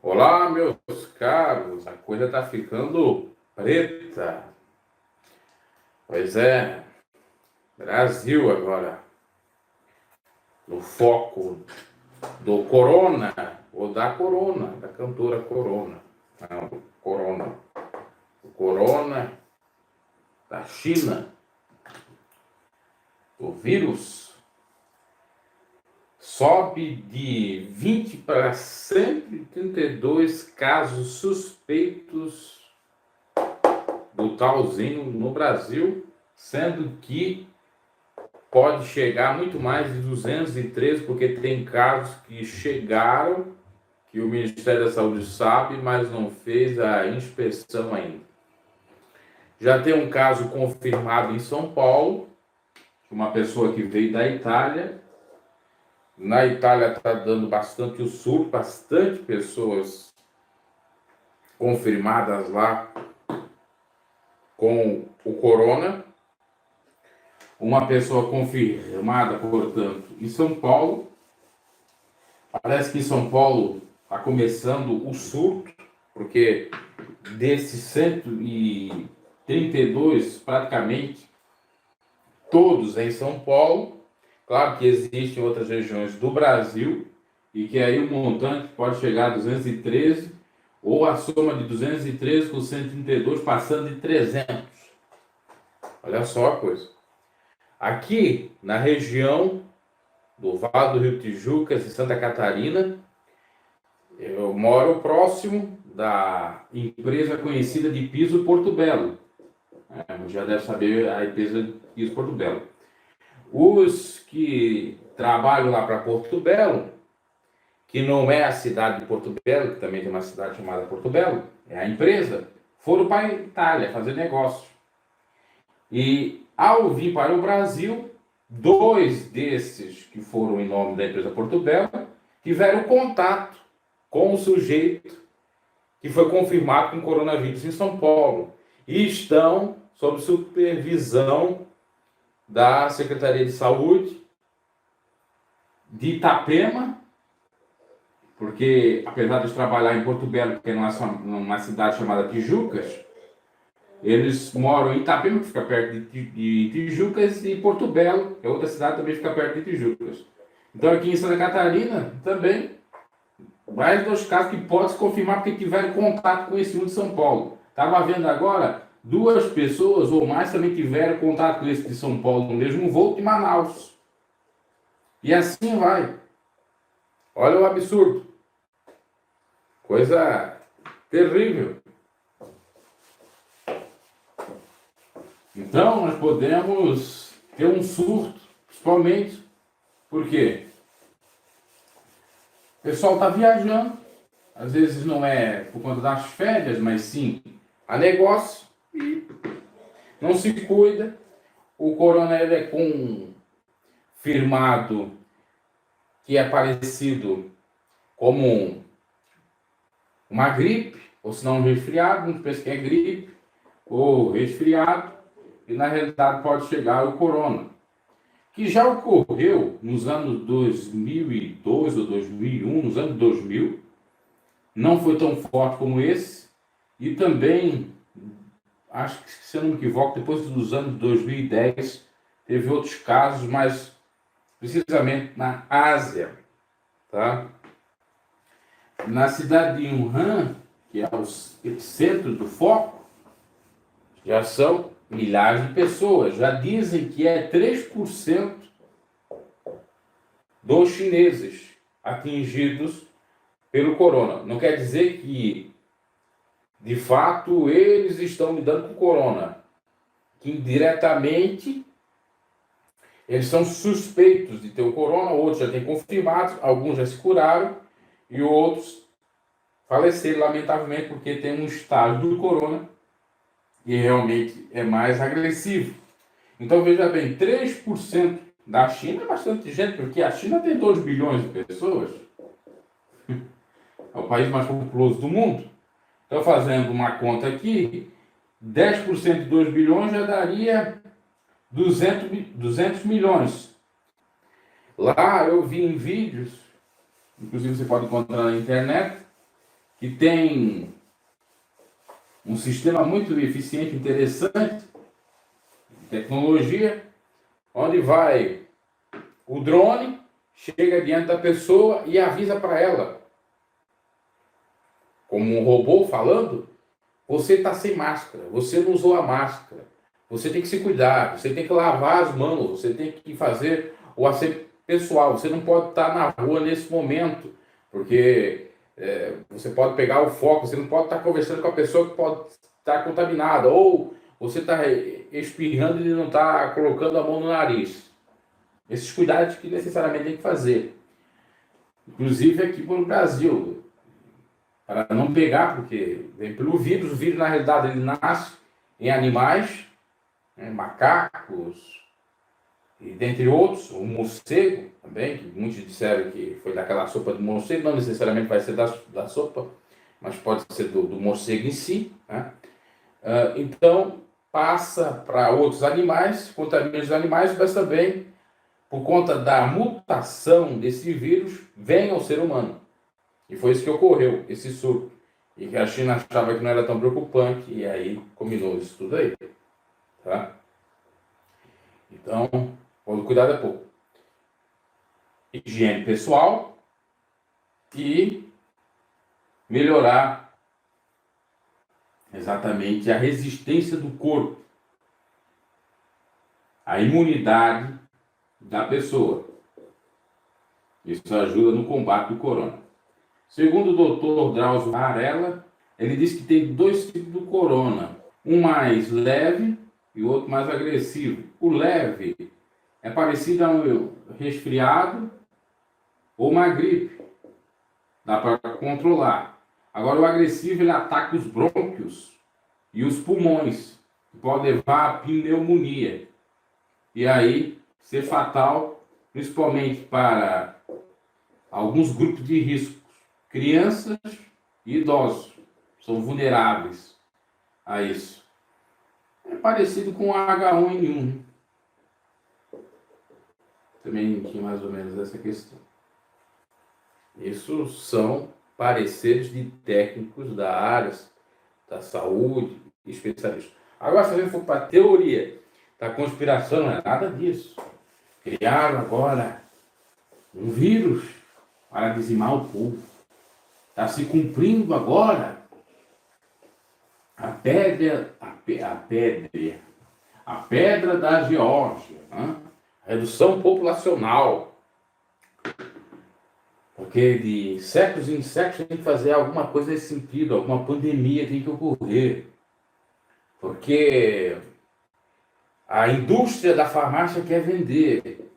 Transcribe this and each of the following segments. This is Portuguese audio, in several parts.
Olá, meus caros, a coisa tá ficando preta. Pois é, Brasil agora, no foco do Corona, ou da Corona, da cantora Corona. Não, do Corona. O Corona da China, o vírus, sobe de 20 para 132 casos suspeitos do talzinho no Brasil, sendo que pode chegar muito mais de 213, porque tem casos que chegaram, que o Ministério da Saúde sabe, mas não fez a inspeção ainda. Já tem um caso confirmado em São Paulo, uma pessoa que veio da Itália. Na Itália está dando bastante o surto, bastante pessoas confirmadas lá com o corona. Uma pessoa confirmada, portanto, em São Paulo. Parece que em São Paulo está começando o surto, porque desses 132, praticamente todos em São Paulo. Claro que existem outras regiões do Brasil, e que aí o montante pode chegar a 213, ou a soma de 213 com 132 passando de 300. Olha só a coisa. Aqui na região do Vale do Rio Tijucas e Santa Catarina, eu moro próximo da empresa conhecida de Piso Porto Belo. Já deve saber a empresa Piso Porto Belo. Os que trabalham lá para Porto Belo, que não é a cidade de Porto Belo, que também tem uma cidade chamada Porto Belo, é a empresa, foram para a Itália fazer negócio. E ao vir para o Brasil, 2 desses que foram em nome da empresa Porto Belo tiveram contato com o sujeito que foi confirmado com coronavírus em São Paulo e estão sob supervisão da Secretaria de Saúde de Itapema, porque apesar de trabalhar em Porto Belo, que é numa cidade chamada Tijucas, eles moram em Itapema, que fica perto de Tijucas, e Porto Belo, que é outra cidade, também fica perto de Tijucas. Então aqui em Santa Catarina, também, mais 2 casos que pode se confirmar porque tiveram contato com esse um de São Paulo. Estava vendo agora, 2 pessoas ou mais também tiveram contato com esse de São Paulo no mesmo voo de Manaus. E assim vai. Olha o absurdo. Coisa terrível. Então, nós podemos ter um surto, principalmente porque o pessoal está viajando, às vezes não é por conta das férias, mas sim a negócio, e não se cuida. O corona ele é confirmado que é parecido como uma gripe, ou se não um resfriado, muitos pensam que é gripe ou resfriado, e na realidade pode chegar o corona, que já ocorreu nos anos 2002 ou 2001, nos anos 2000, não foi tão forte como esse, e também, acho que se eu não me equivoco, depois dos anos 2010, teve outros casos, mas precisamente na Ásia, tá? Na cidade de Wuhan, que é o centro do foco, já são milhares de pessoas. Já dizem que é 3% dos chineses atingidos pelo corona. Não quer dizer que, de fato, eles estão lidando com o corona. Que indiretamente eles são suspeitos de ter o corona, outros já têm confirmados, alguns já se curaram e outros faleceram, lamentavelmente, porque tem um estágio do corona e realmente é mais agressivo. Então, veja bem, 3% da China é bastante gente, porque a China tem 2 bilhões de pessoas. É o país mais populoso do mundo. Então, fazendo uma conta aqui, 10% de 2 bilhões já daria 200 milhões. Lá eu vi em vídeos, inclusive você pode encontrar na internet, que tem um sistema muito eficiente, interessante, de tecnologia, onde vai o drone, chega diante da pessoa e avisa para ela, como um robô falando, você está sem máscara, você não usou a máscara, você tem que se cuidar, você tem que lavar as mãos, você tem que fazer o asseio pessoal, você não pode estar na rua nesse momento, porque você pode pegar o foco, você não pode estar conversando com a pessoa que pode estar contaminada, ou você está espirrando e não está colocando a mão no nariz. Esses cuidados que necessariamente tem que fazer. Inclusive aqui no Brasil, para não pegar, porque vem pelo vírus, o vírus na realidade ele nasce em animais, né, macacos, e dentre outros, o morcego também, que muitos disseram que foi daquela sopa de morcego, não necessariamente vai ser da sopa, mas pode ser do morcego em si, né? Então, passa para outros animais, contamina os animais, mas também, por conta da mutação desse vírus, vem ao ser humano. E foi isso que ocorreu, esse surto. E que a China achava que não era tão preocupante, e aí combinou isso tudo aí. Tá? Então, o cuidado é pouco. Higiene pessoal e melhorar exatamente a resistência do corpo, a imunidade da pessoa. Isso ajuda no combate do corona. Segundo o Dr. Drauzio Varela, ele diz que tem dois tipos do corona, um mais leve e o outro mais agressivo. O leve é parecido a um resfriado ou uma gripe, dá para controlar. Agora o agressivo ele ataca os brônquios e os pulmões, pode levar a pneumonia e aí ser fatal, principalmente para alguns grupos de risco, crianças e idosos são vulneráveis a isso. É parecido com o H1N1. Também tinha mais ou menos essa questão. Isso são pareceres de técnicos da área da saúde, especialistas. Agora, se a gente for para a teoria da conspiração, não é nada disso. Criaram agora um vírus para dizimar o povo. Está se cumprindo agora a pedra da Geórgia, né? Redução populacional. Porque de séculos em séculos tem que fazer alguma coisa nesse sentido, alguma pandemia tem que ocorrer. Porque a indústria da farmácia quer vender.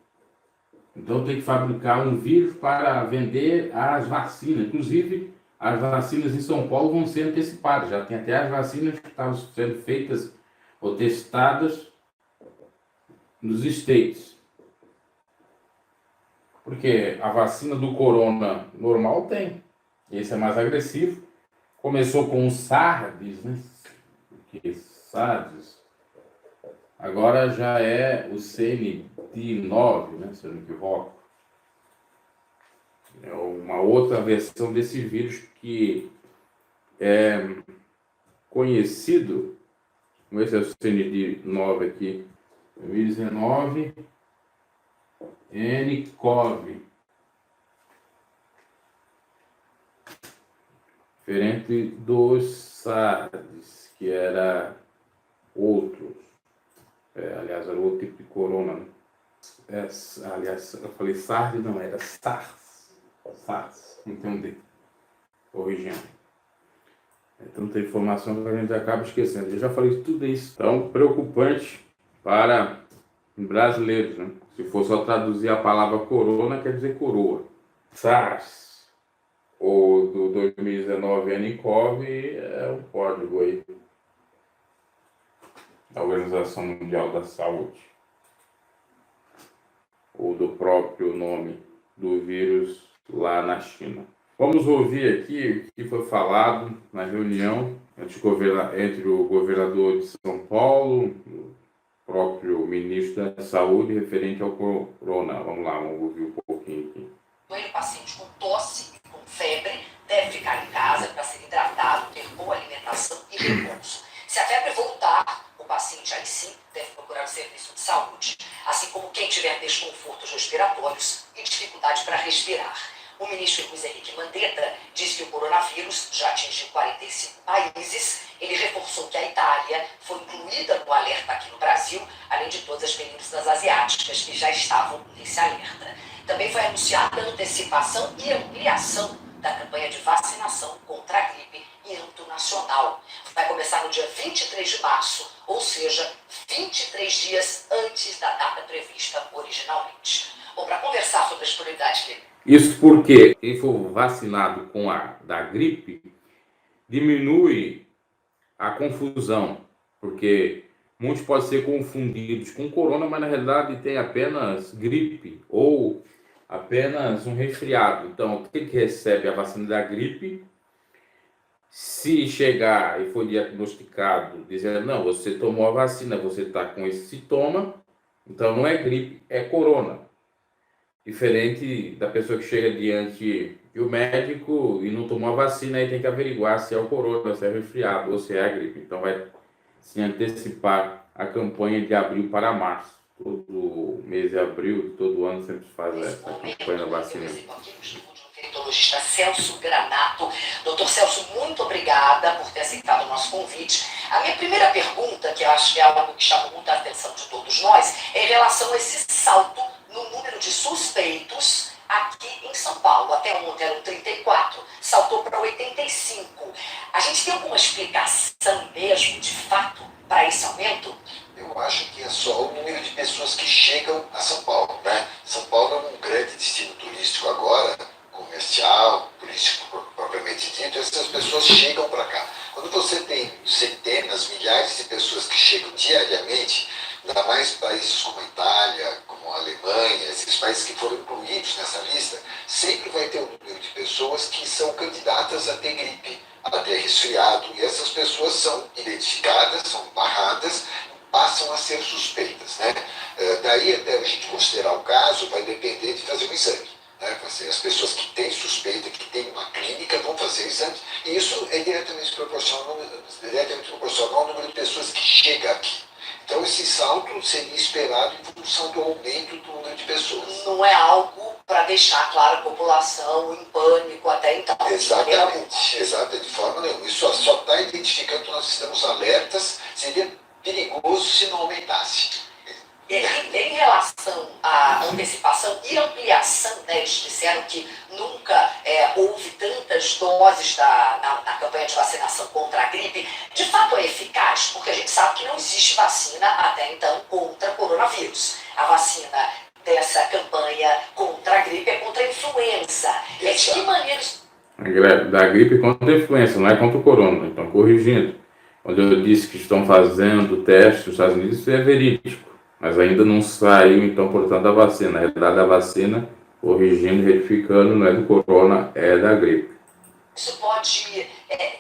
Então tem que fabricar um vírus para vender as vacinas. Inclusive, as vacinas em São Paulo vão ser antecipadas. Já tem até as vacinas que estavam sendo feitas ou testadas nos States. Porque a vacina do corona normal tem. Esse é mais agressivo. Começou com o SARS, né? Porque SARS. Agora já é o CN9, né? Se eu não me equivoco. É uma outra versão desse vírus que é conhecido. Vamos ver se é o CN9 aqui. 2019. nCoV. Diferente dos SARS, que era outro. Aliás, era outro tipo de corona. Né? Aliás, eu falei SARS, não, era SARS. SARS, entender. Corrigindo. É tanta informação que a gente acaba esquecendo. Eu já falei tudo isso. Então, preocupante para brasileiros, né? Se for só traduzir a palavra corona, quer dizer coroa. SARS, ou do 2019 nCoV, é o código aí da Organização Mundial da Saúde, ou do próprio nome do vírus lá na China. Vamos ouvir aqui o que foi falado na reunião entre o governador de São Paulo, próprio ministro da Saúde referente ao corona. Vamos lá, vamos ouvir um pouquinho aqui. O paciente com tosse, com febre, deve ficar em casa para ser repouso. Se a febre voltar, o paciente aí sim deve procurar o serviço de saúde, assim como quem tiver desconfortos respiratórios e dificuldade para respirar. O ministro Luiz Henrique Mandetta diz que o coronavírus já atingiu 45 países. Ele reforçou que a Itália foi incluída no alerta aqui no Brasil, além de todas as penínsulas asiáticas que já estavam nesse alerta. Também foi anunciada a antecipação e ampliação da campanha de vacinação contra a gripe em âmbito nacional. Vai começar no dia 23 de março, ou seja, 23 dias antes da data prevista originalmente. Bom, para conversar sobre as prioridades que... Isso porque quem for vacinado com a da gripe diminui a confusão, porque muitos podem ser confundidos com corona, mas na realidade tem apenas gripe ou apenas um resfriado. Então, o que recebe a vacina da gripe, se chegar e for diagnosticado, dizendo, não, você tomou a vacina, você está com esse sintoma, então não é gripe, é corona. Diferente da pessoa que chega diante do médico e não tomou a vacina, aí tem que averiguar se é o corona, se é resfriado ou se é a gripe. Então vai se antecipar a campanha de abril para março. Todo mês de abril, todo ano sempre faz essa campanha da vacina. Infectologista Celso Granato. Doutor Celso, muito obrigada por ter aceitado o nosso convite. A minha primeira pergunta, que eu acho que é algo que chama muita atenção de todos nós, é em relação a esse salto no número de suspeitos aqui em São Paulo. Até ontem eram 34, saltou para 85. A gente tem alguma explicação mesmo, de fato, para esse aumento? Eu acho que é só o número de pessoas que chegam a São Paulo, né? São Paulo é um grande destino turístico agora, comercial, turístico propriamente dito, essas pessoas chegam para cá. Quando você tem centenas, milhares de pessoas que chegam diariamente, ainda mais países como a Itália, como a Alemanha, esses países que foram incluídos nessa lista, sempre vai ter um número de pessoas que são candidatas a ter gripe, a ter resfriado, e essas pessoas são identificadas, são barradas, passam a ser suspeitas, né? Daí até a gente considerar o caso, vai depender de fazer um exame. As pessoas que têm suspeita, que têm uma clínica, vão fazer exames, e isso é diretamente proporcional ao número de pessoas que chegam aqui. Então, esse salto seria esperado em função do aumento do número de pessoas. Não é algo para deixar, claro, a população em pânico até então. Exatamente, de forma nenhuma. Isso só está identificando que nós estamos alertas, seria perigoso se não aumentasse. Em relação à antecipação e ampliação, né, eles disseram que nunca houve tantas doses na campanha de vacinação contra a gripe. De fato é eficaz, porque a gente sabe que não existe vacina até então contra coronavírus. A vacina dessa campanha contra a gripe é contra a influenza. De que maneira... Da gripe contra a influenza, não é contra o corona. Então, corrigindo. Quando eu disse que estão fazendo testes nos Estados Unidos, isso é verídico. Mas ainda não saiu, então, portanto, a vacina. É da vacina, corrigindo, retificando, não é do corona, é da gripe. Isso pode,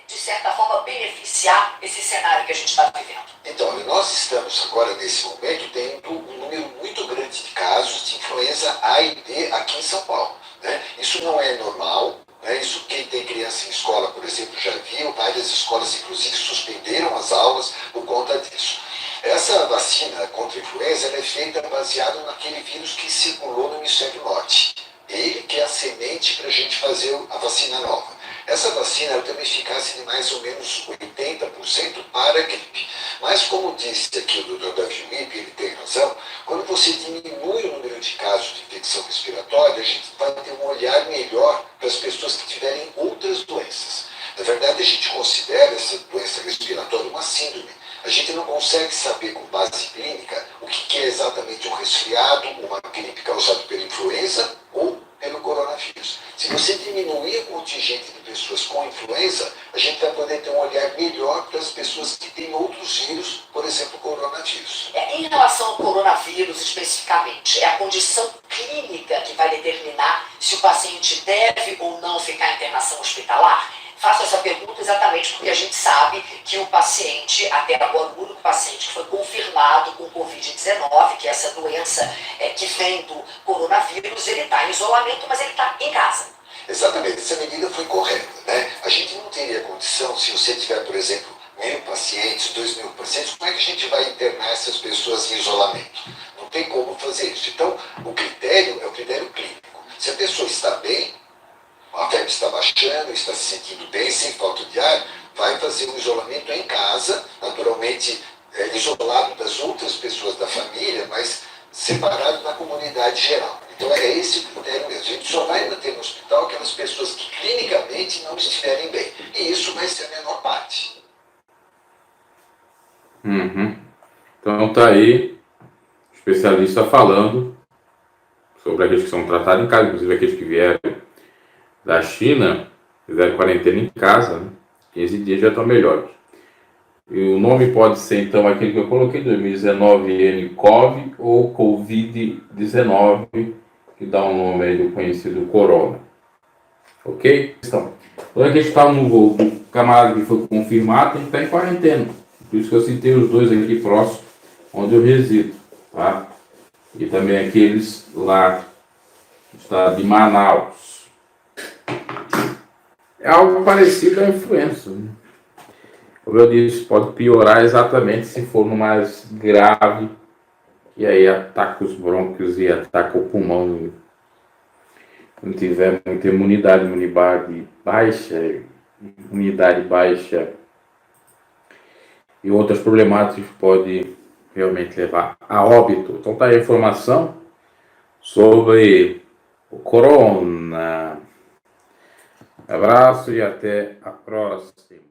de certa forma, beneficiar esse cenário que a gente está vivendo? Então, nós estamos agora, nesse momento, tendo um número muito grande de casos de influenza A e B aqui em São Paulo, né? Isso não é normal, né? Isso quem tem criança em escola, por exemplo, já viu. Várias escolas, inclusive, suspenderam as aulas por conta disso. Essa vacina contra a influenza é feita baseada naquele vírus que circulou no hemisfério norte. Ele que é a semente para a gente fazer a vacina nova. Essa vacina tem uma eficácia de mais ou menos 80% para a gripe. Mas, como disse aqui o Dr. Davi Wip, ele tem razão, quando você diminui o número de casos de infecção respiratória, a gente vai ter um olhar melhor para as pessoas que tiverem outras doenças. Na verdade, a gente considera essa doença respiratória uma síndrome. A gente não consegue saber com base clínica o que é exatamente um resfriado, uma gripe causada pela influenza ou pelo coronavírus. Se você diminuir o contingente de pessoas com influenza, a gente vai poder ter um olhar melhor para as pessoas que têm outros vírus, por exemplo, o coronavírus. Em relação ao coronavírus especificamente, é a condição clínica que vai determinar se o paciente deve ou não ficar em internação hospitalar? Faço essa pergunta exatamente porque a gente sabe que o paciente, até agora o único paciente que foi confirmado com Covid-19, que é essa doença que vem do coronavírus, ele está em isolamento, mas ele está em casa. Exatamente, essa medida foi correta, né? A gente não teria condição, se você tiver, por exemplo, 1.000 pacientes, 2.000 pacientes, como é que a gente vai internar essas pessoas em isolamento? Não tem como fazer isso. Então, o critério é o critério clínico. Se a pessoa está bem, a febre está baixando, está se sentindo bem, sem falta de ar, vai fazer um isolamento em casa, naturalmente isolado das outras pessoas da família, mas separado na comunidade geral. Então é esse o critério mesmo. A gente só vai manter no hospital aquelas pessoas que clinicamente não estiverem bem. E isso vai ser a menor parte. Uhum. Então tá aí, especialista falando sobre aqueles que são tratados em casa, inclusive aqueles que vieram da China, fizeram quarentena em casa, né? 15 dias já estão melhores. E o nome pode ser, então, aquele que eu coloquei, 2019 nCoV ou Covid-19, que dá um nome aí do conhecido Corona. Ok? Então, quando a gente está no voo do camarada que foi confirmado, tem que estar em quarentena. Por isso que eu citei os dois aqui próximos, onde eu resido, tá? E também aqueles lá no estado de Manaus. É algo parecido à influenza, né? Como eu disse, pode piorar exatamente se for no mais grave, e aí ataca os brônquios e ataca o pulmão. Não tiver muita imunidade baixa e outras problemáticas pode realmente levar a óbito. Então tá aí a informação sobre o corona. Abraço e até a próxima.